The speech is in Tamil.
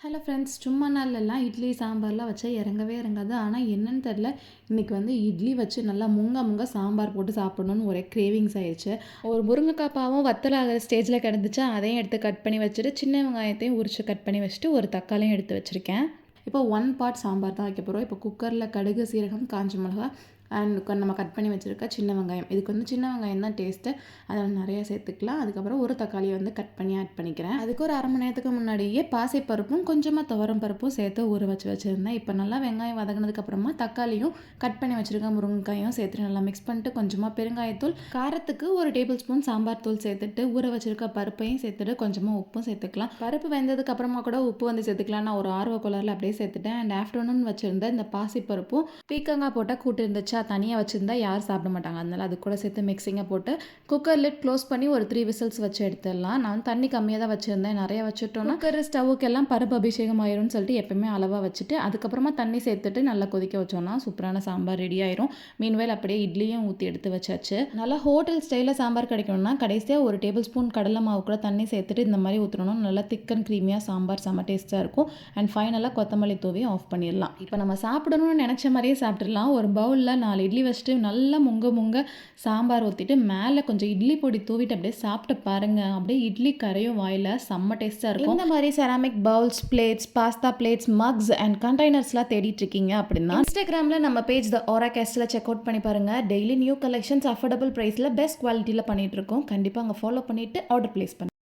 ஹலோ ஃப்ரெண்ட்ஸ், சும்மா நாள்லலாம் இட்லி சாம்பார்லாம் வச்சா இறங்கவே இறங்காது. ஆனால் என்னன்னு தெரில, இன்றைக்கி வந்து இட்லி வச்சு நல்லா முங்க சாம்பார் போட்டு சாப்பிடணுன்னு ஒரே கிரேவிங்ஸ் ஆயிடுச்சு. ஒரு முருங்கைக்காய் பாவம் வத்தல் ஆகிற ஸ்டேஜில் கிடந்துச்சு. அதையும் எடுத்து கட் பண்ணி வச்சுட்டு, சின்ன வெங்காயத்தையும் உரித்து கட் பண்ணி வச்சுட்டு, ஒரு தக்காளியும் எடுத்து வச்சுருக்கேன். இப்போ 1 பார்ட் சாம்பார் தான் வைக்க போகிறோம். இப்போ குக்கரில் கடுகு, சீரகம், காஞ்ச மிளகா அண்ட் நம்ம கட் பண்ணி வச்சுருக்க சின்ன வெங்காயம். இதுக்கு வந்து சின்ன வெங்காயம் தான் டேஸ்ட்டு, அதில் நிறையா சேர்த்துக்கலாம். அதுக்கப்புறம் ஒரு தக்காளியை வந்து கட் பண்ணி ஆட் பண்ணிக்கிறேன். அதுக்கு ஒரு அரை மணி நேரத்துக்கு முன்னாடியே பாசிப்பருப்பும் கொஞ்சமாக துவரம் பருப்பும் சேர்த்து ஊற வச்சுருந்தேன். இப்போ நல்லா வெங்காயம் வதங்கினதுக்கப்புறமா தக்காளியும் கட் பண்ணி வச்சுருக்க முருங்கைக்காயும் சேர்த்துட்டு நல்லா மிக்ஸ் பண்ணிட்டு கொஞ்சமாக பெருங்காயத்தூள், காரத்துக்கு ஒரு டேபிள் ஸ்பூன் சாம்பார் தூள் சேர்த்துட்டு ஊற வச்சுருக்க பருப்பையும் சேர்த்துட்டு கொஞ்சமாக உப்பும் சேர்த்துக்கலாம். பருப்பு வெந்ததுக்கப்புறமா கூட உப்பு வந்து சேர்த்துக்கலாம். நான் ஒரு ஆர்வ கோளாறில் அப்படியே சேர்த்துட்டேன். அண்ட் ஆஃப்டர்நூன் வச்சுருந்த இந்த பாசிப்பருப்பும் பீக்கங்காய் போட்டால் கூட்டு இருந்துச்சு, தனியாக வச்சுருந்தா யாரும் சாப்பிட மாட்டாங்க. அதனால் அது கூட சேர்த்து மிக்சிங்காக போட்டு குக்கர் லிட் க்ளோஸ் பண்ணி ஒரு 3 விசில்ஸ் வச்சு எடுத்துடலாம். நான் தண்ணி கம்மியாக தான் வச்சுருந்தேன். நிறைய வச்சுட்டோன்னா குக்கர் ஸ்டவ்வுக்கெல்லாம் பருப்பு அபிஷேகம் ஆயிரும்னு சொல்லிட்டு எப்பவுமே அளவாக வச்சுட்டு அதுக்கப்புறமா தண்ணி சேர்த்துட்டு நல்லா கொதிக்க வச்சோன்னா சூப்பரான சாம்பார் ரெடி ஆயிரும். மீன்வேல் அப்படியே இட்லியும் ஊற்றி எடுத்து வச்சாச்சு. நல்லா ஹோட்டல் ஸ்டைலில் சாம்பார் கிடைக்கணும்னா கடைசியாக ஒரு டேபிள் ஸ்பூன் கடலை மாவு கூட தண்ணி சேர்த்துட்டு இந்த மாதிரி ஊற்றணும். நல்லா திக் அண்ட் க்ரீமியாக சாம்பார் செம்ம டேஸ்ட்டாக இருக்கும். அண்ட் ஃபைனலாக கொத்தமல்லி தூவி ஆஃப் பண்ணிடலாம். இப்போ நம்ம சாப்பிடணும்னு நினச்ச மாதிரியே சாப்பிட்றலாம். ஒரு பவுலில் 4 இட்லி வச்சுட்டு நல்லா முங்க சாம்பார் ஊற்றிட்டு மேலே கொஞ்சம் இட்லி பொடி தூவிட்டு அப்படியே சாப்பிட்டு பாருங்க. அப்படியே இட்லி கரையும் வாயில், செம்ம டேஸ்ட்டாக இருக்கும். இந்த மாதிரி ceramic bowls, plates, pasta plates, mugs and கண்டெய்னர்ஸ்லாம் தேடிட்டு இருக்கீங்க அப்படின்னா இன்ஸ்டாகிராமில் நம்ம பேஜ் த ஆரா கேஸ்டில் செக் அவுட் பண்ணி பாருங்கள். டெய்லி நியூ கலெக்ஷன்ஸ் அஃபோர்டபுள் ப்ரைஸில் பெஸ்ட் குவாலிட்டியில் பண்ணிகிட்டு இருக்கோம். கண்டிப்பாக அங்கே ஃபாலோ பண்ணிவிட்டு ஆர்டர் ப்ளேஸ் பண்ணுங்கள்.